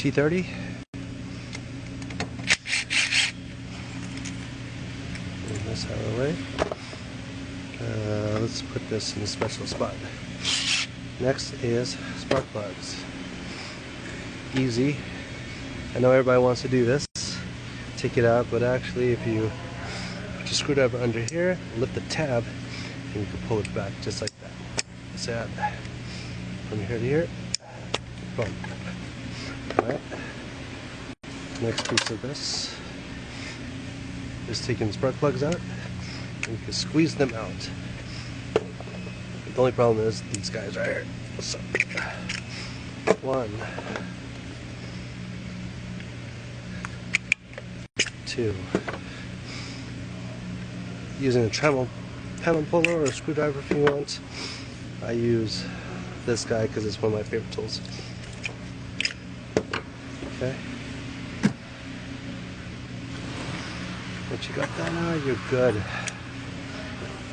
T30. Move this out of the way. Let's put this in a special spot. Next is spark plugs. Easy. I know everybody wants to do this, take it out, but actually if you put your screwdriver under here, lift the tab, and you can pull it back just like that. So from here to here, boom. Alright. Next piece of this is taking the spark plugs out, and you can squeeze them out. The only problem is these guys right here. So, 1, 2. Using a Hammer puller or a screwdriver if you want. I use this guy because it's one of my favorite tools. Okay. Once you got that out, you're good.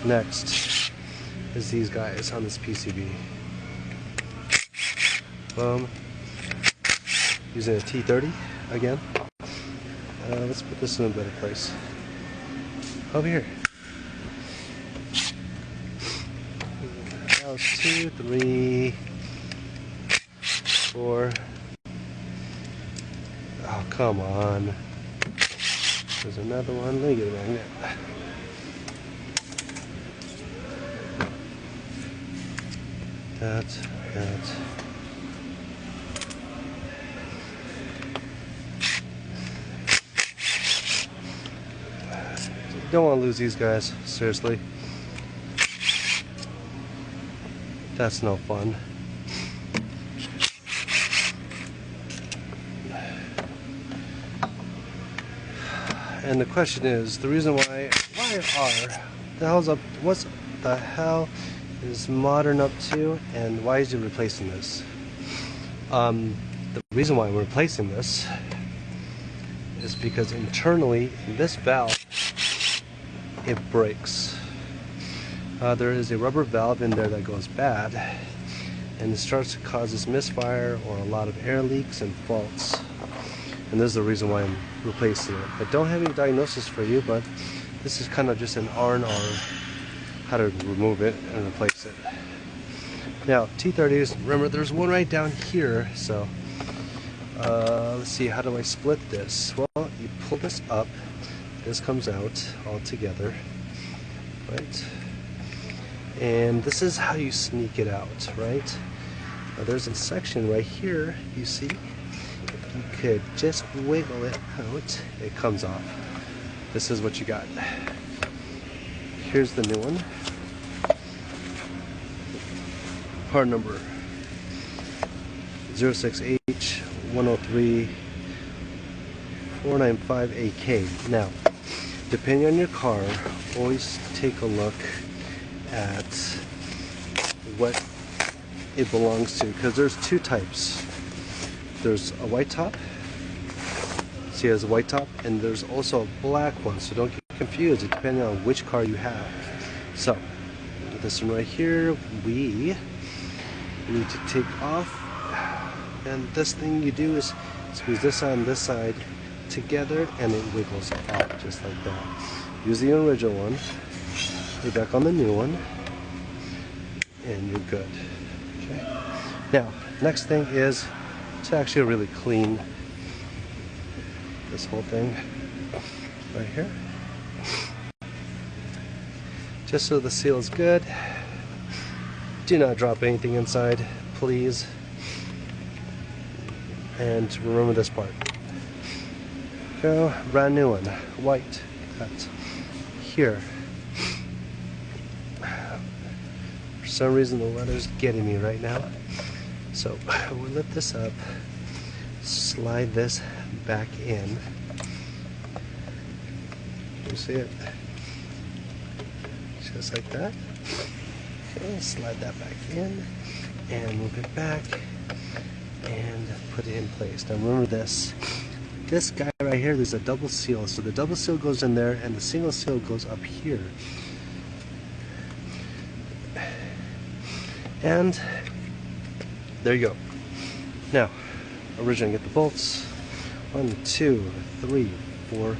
Next is these guys on this PCV. Boom. Using a T30 again. Let's put this in a better place. Over here. That was 2, 3, 4. Oh, come on. There's another one. Let me get a magnet. That. You don't want to lose these guys, seriously. That's no fun. And the question is, the reason what the hell is modern up to, and why is it replacing this? The reason why we're replacing this is because internally in this valve it breaks. There is a rubber valve in there that goes bad, and it starts to cause this misfire or a lot of air leaks and faults. And this is the reason why I'm replacing it. I don't have any diagnosis for you, but this is kind of just an R&R, how to remove it and replace it. Now, T30s, remember there's one right down here, so let's see, how do I split this? Well, you pull this up, this comes out all together, right? And this is how you sneak it out, right? Now there's a section right here, you see? If you could just wiggle it out, it comes off. This is what you got. Here's the new one. Part number 06H103-495AK. Now, depending on your car, always take a look at what it belongs to, because there's two types. There's a white top, see it has a white top, and there's also a black one, so don't get confused depending on which car you have. So this one right here, we need to take off, and this thing you do is squeeze this on this side together and it wiggles out just like that. Use the original one, you're back on the new one, and you're good. Okay. Now, next thing is to actually really clean this whole thing right here, just so the seal is good. Do not drop anything inside, please. And remember this part. Go, brand new one, white. That's here. For some reason the weather's getting me right now. So we'll lift this up, slide this back in. You see it? Just like that. Okay, slide that back in and move it back and put it in place. Now remember this guy right here, there's a double seal, so the double seal goes in there and the single seal goes up here. And there you go. Now originally get the bolts. 1, 2, 3, 4,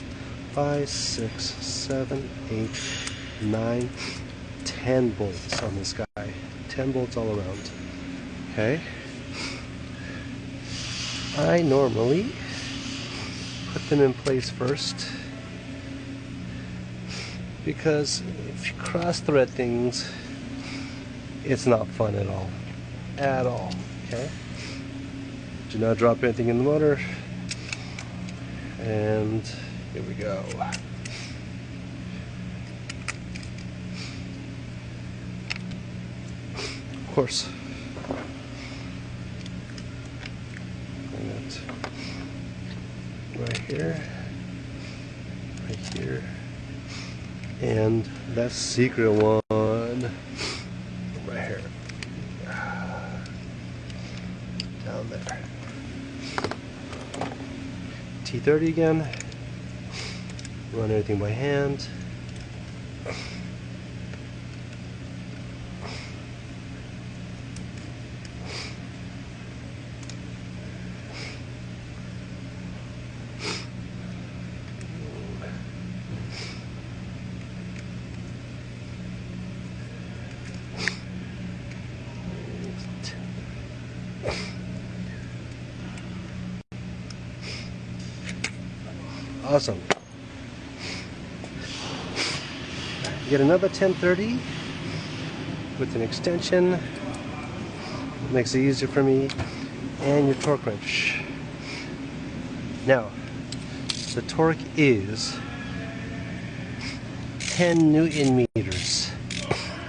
5, 6, 7, 8, 9, 10 bolts on this guy. 10 bolts all around. Okay. I normally put them in place first, because if you cross thread things, it's not fun at all. At all. Okay. Do not drop anything in the motor. And here we go. Of course. Bring that right here. Right here. And that secret one right here. Down there. T30 again. Run everything by hand. Awesome. Get another 1030 with an extension. Makes it easier for me. And your torque wrench. Now, the torque is 10 Newton meters.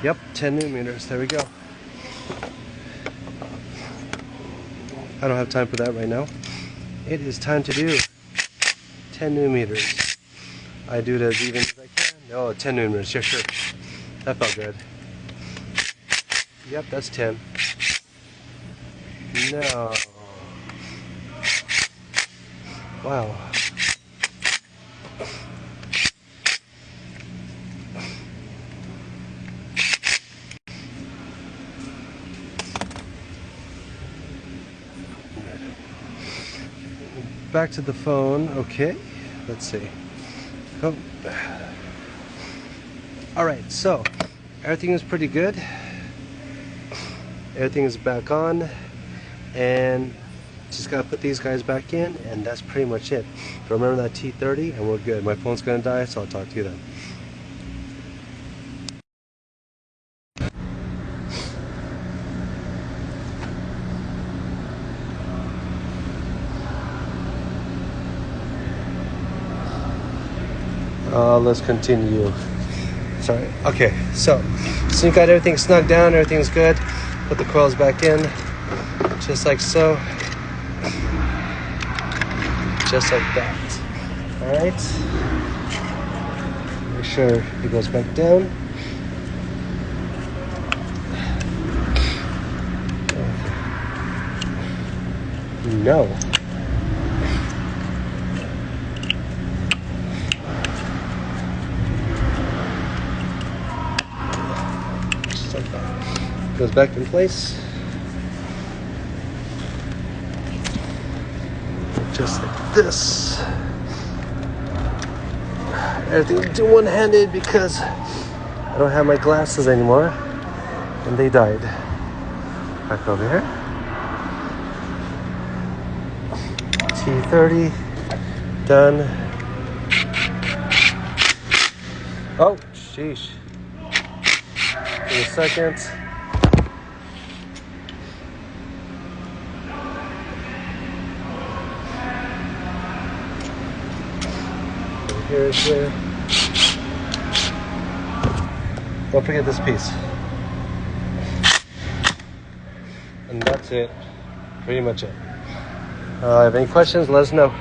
Yep, 10 Newton meters. There we go. I don't have time for that right now. It is time to do 10 Newton meters. I do it as even as I can. Oh, 10 Newton meters. Yeah, sure. That felt good. Yep, that's 10. No. Wow. Back to the phone. Okay. Let's see. Oh. Alright, so everything is pretty good. Everything is back on. And just gotta put these guys back in, and that's pretty much it. Remember that T30, and we're good. My phone's gonna die, so I'll talk to you then. Let's continue. Sorry. Okay, so you got everything snug down, everything's good. Put the coils back in, just like so. Just like that. Alright. Make sure it goes back down. No. Just like that. Goes back in place. Just like this. Everything do one-handed because I don't have my glasses anymore, and they died. Back over here. T30 done. Oh, sheesh. Give me a second. Here. Don't forget this piece. And that's it. Pretty much it. If you have any questions, let us know.